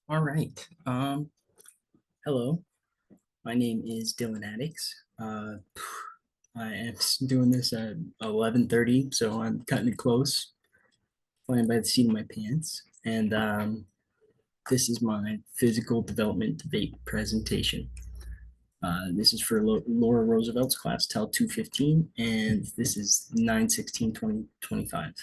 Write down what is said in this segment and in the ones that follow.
All right. Hello. My name is Dylan Haddox. I am doing this at 11:30, so I'm cutting it close, flying by the seat of my pants. And this is my physical development debate presentation. This is for Laura Roosevelt's class, TEL 215, and this is 9/16/2025.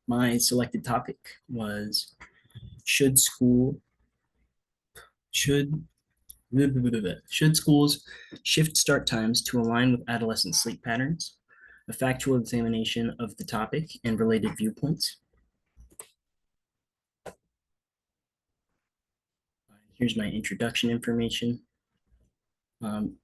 My selected topic was should school should Should schools shift start times to align with adolescent sleep patterns? A factual examination of the topic and related viewpoints. Here's my introduction information. Um,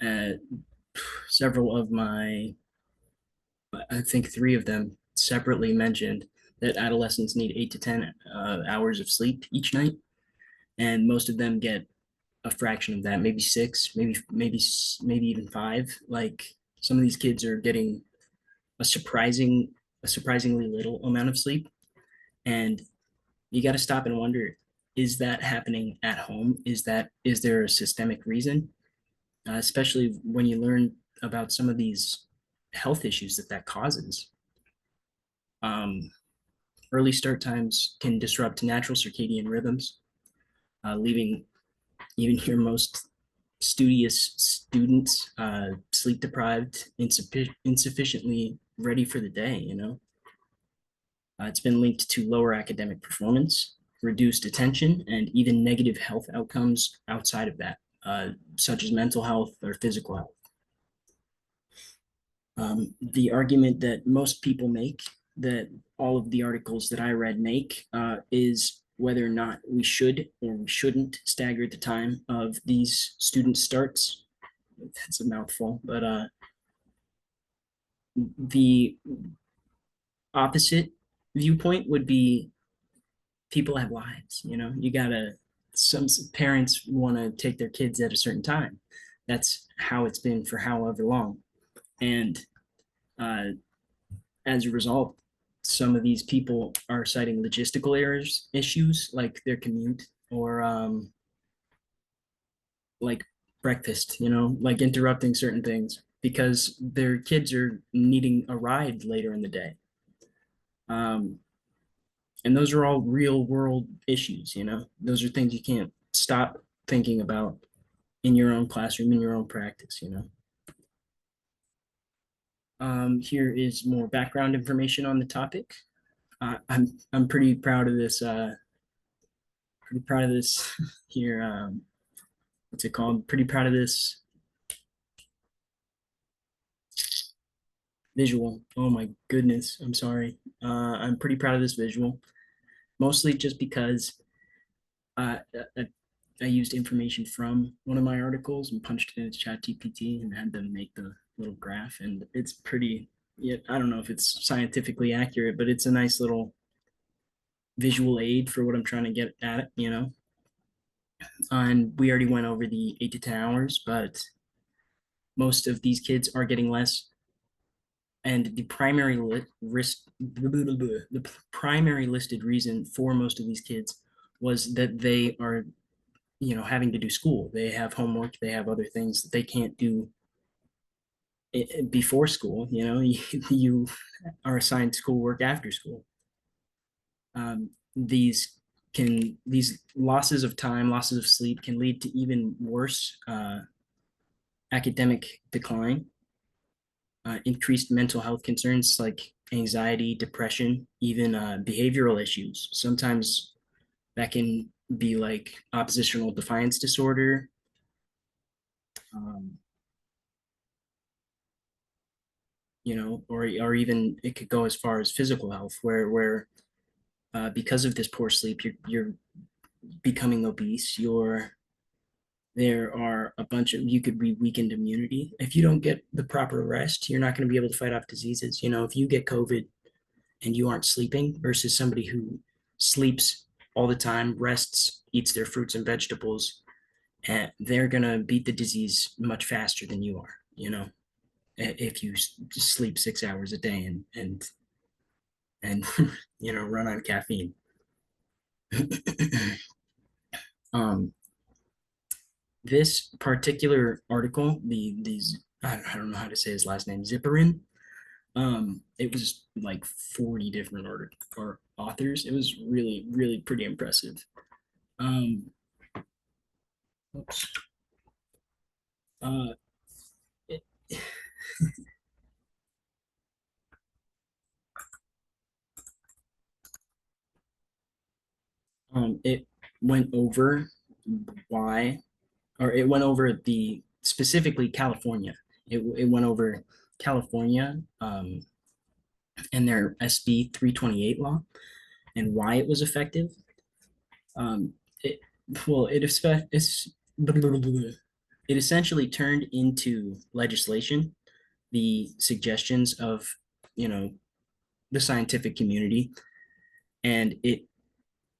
uh, Several of I think three of them separately mentioned that adolescents need 8 to 10 hours of sleep each night, and most of them get a fraction of that, maybe six, maybe even five. Like some of these kids are getting a surprising a surprisingly little amount of sleep, and you got to stop and wonder, is that happening at home? Is there a systemic reason, especially when you learn about some of these health issues that causes. um, Early start times can disrupt natural circadian rhythms, leaving even your most studious students sleep deprived, insufficiently ready for the day. It's been linked to lower academic performance, reduced attention, and even negative health outcomes outside of that, such as mental health or physical health. The argument that most people make, that all of the articles that I read make, is whether or not we should or we shouldn't stagger the time of these student starts. That's a mouthful, but the opposite viewpoint would be people have lives. You gotta, some parents want to take their kids at a certain time. That's how it's been for however long. And uh, as a result, some of these people are citing logistical errors issues like their commute, or like breakfast, like interrupting certain things because their kids are needing a ride later in the day. um, and those are all real world issues. Those are things you can't stop thinking about in your own classroom, in your own practice. Here is more background information on the topic. I'm pretty proud of this. Pretty proud of this here. What's it called? Pretty proud of this visual. Oh my goodness, I'm sorry. I'm pretty proud of this visual, mostly just because uh, I, I used information from one of my articles and punched it into ChatGPT and had them make the little graph, and it's pretty. Yeah, I don't know if it's scientifically accurate, but it's a nice little visual aid for what I'm trying to get at. And we already went over the 8 to 10 hours, but most of these kids are getting less, and the primary listed reason for most of these kids was that they are, having to do school. They have homework, they have other things that they can't do before school. You are assigned schoolwork after school. These losses of time, losses of sleep, can lead to even worse academic decline, increased mental health concerns like anxiety, depression, even behavioral issues. Sometimes that can be like oppositional defiance disorder. um, or even it could go as far as physical health, where because of this poor sleep, you're becoming obese. There are a bunch of, you could be weakened immunity if you don't get the proper rest. You're not going to be able to fight off diseases. If you get COVID and you aren't sleeping versus somebody who sleeps all the time, rests, eats their fruits and vegetables, and they're gonna beat the disease much faster than you are. If you sleep 6 hours a day and run on caffeine. Um, this particular article, these I don't know how to say his last name, Zipperin. It was like 40 different or authors. It was really, really pretty impressive. Um, oops. Uh, it, it went over why, or it went over the specifically California. It went over California and their SB 328 law and why it was effective. Um, it well, it essentially turned into legislation the suggestions of you know the scientific community, and it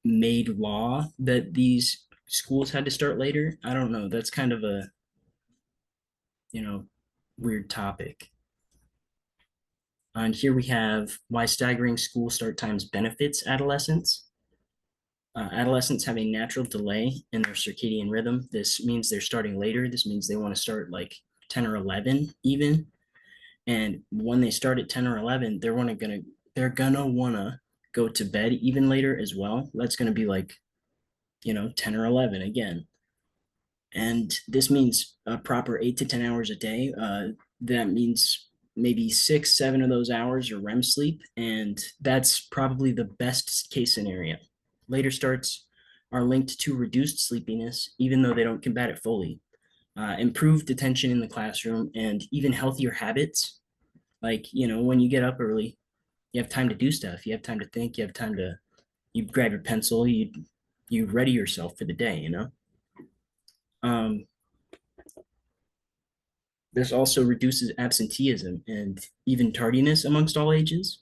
made law that these schools had to start later. I don't know. That's kind of a you know weird topic. And here we have why staggering school start times benefits adolescents. Adolescents have a natural delay in their circadian rhythm. This means they're starting later. This means they want to start like 10 or 11 even. And when they start at 10 or 11, they're gonna wanna go to bed even later as well. That's gonna be like, 10 or 11 again. And this means a proper 8 to 10 hours a day. That means maybe 6, 7 of those hours are REM sleep, and that's probably the best case scenario. Later starts are linked to reduced sleepiness, even though they don't combat it fully. Improved attention in the classroom and even healthier habits. Like, when you get up early, you have time to do stuff. You have time to think. You have time to, you grab your pencil, you ready yourself for the day. Um, This also reduces absenteeism and even tardiness amongst all ages,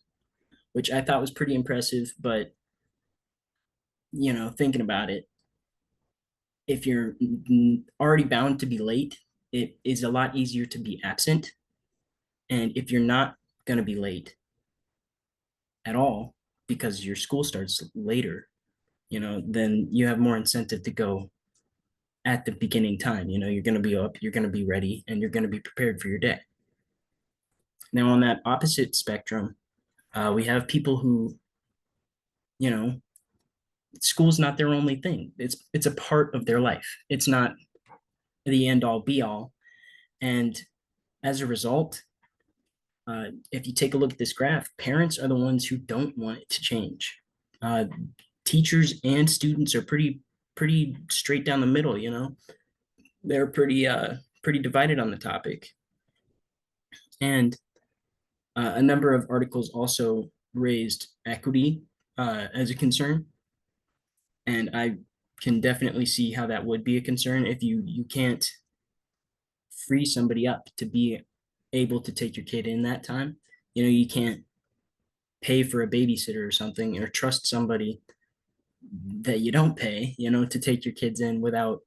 which I thought was pretty impressive. But, thinking about it, if you're already bound to be late, it is a lot easier to be absent. And if you're not going to be late at all because your school starts later, then you have more incentive to go at the beginning time. You're going to be up, you're going to be ready, and you're going to be prepared for your day. Now, on that opposite spectrum, we have people who, you know, school's not their only thing. It's a part of their life. It's not the end all be all. And as a result, if you take a look at this graph, parents are the ones who don't want it to change. Uh, Teachers and students are pretty straight down the middle. They're pretty divided on the topic. And a number of articles also raised equity as a concern, and I can definitely see how that would be a concern if you can't free somebody up to be able to take your kid in that time. You can't pay for a babysitter or something, or trust somebody that you don't pay, to take your kids in without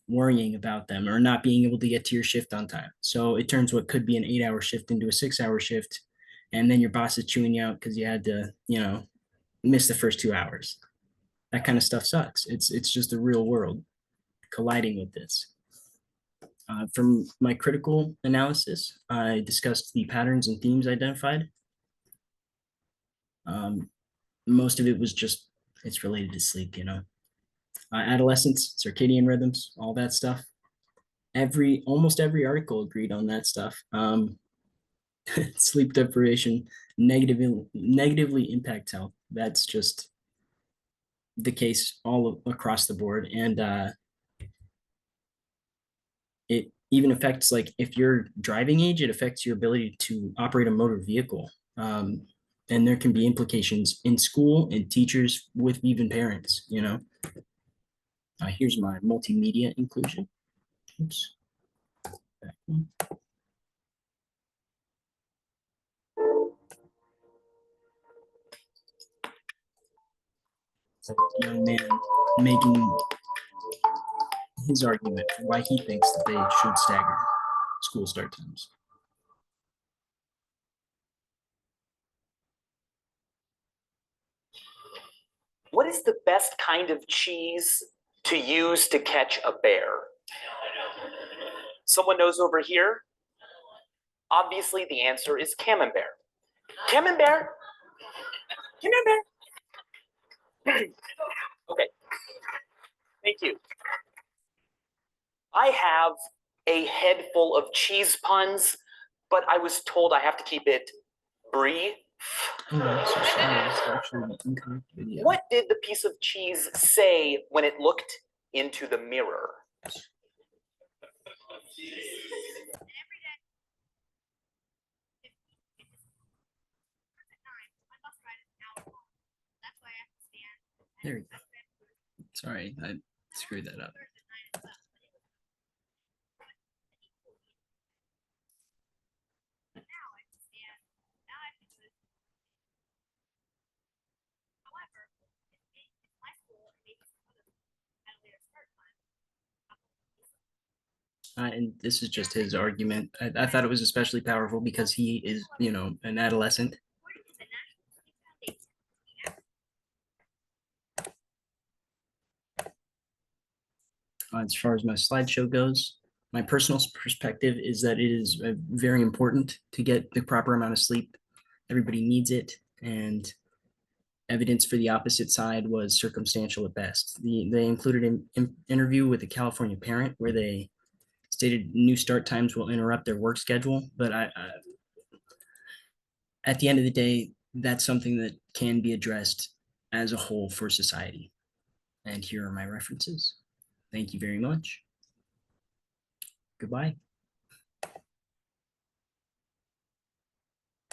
worrying about them or not being able to get to your shift on time. So it turns what could be an 8 hour shift into a 6 hour shift. And then your boss is chewing you out because you had to, miss the first 2 hours. That kind of stuff sucks. It's just the real world colliding with this. From my critical analysis, I discussed the patterns and themes identified. Um, Most of it was just it's related to sleep. Adolescence, circadian rhythms, all that stuff. Almost every article agreed on that stuff. Sleep deprivation negatively impacts health. That's just the case all across the board, and it even affects, like, if you're driving age, it affects your ability to operate a motor vehicle. And there can be implications in school and teachers with even parents. Here's my multimedia inclusion. Oops. So, young man making his argument for why he thinks that they should stagger school start times. What is the best kind of cheese to use to catch a bear? Someone knows over here? Obviously, the answer is camembert. Camembert. Camembert. Okay. Thank you. I have a head full of cheese puns, but I was told I have to keep it brief. Oh, I'm so sorry. It's actually an incorrect video. What did the piece of cheese say when it looked into the mirror? There we go. Sorry, I screwed that up. And this is just his argument. I thought it was especially powerful because he is, an adolescent. As far as my slideshow goes, my personal perspective is that it is very important to get the proper amount of sleep. Everybody needs it, and evidence for the opposite side was circumstantial at best. They included an interview with a California parent where they stated new start times will interrupt their work schedule, but at the end of the day, that's something that can be addressed as a whole for society. And here are my references. Thank you very much. Goodbye.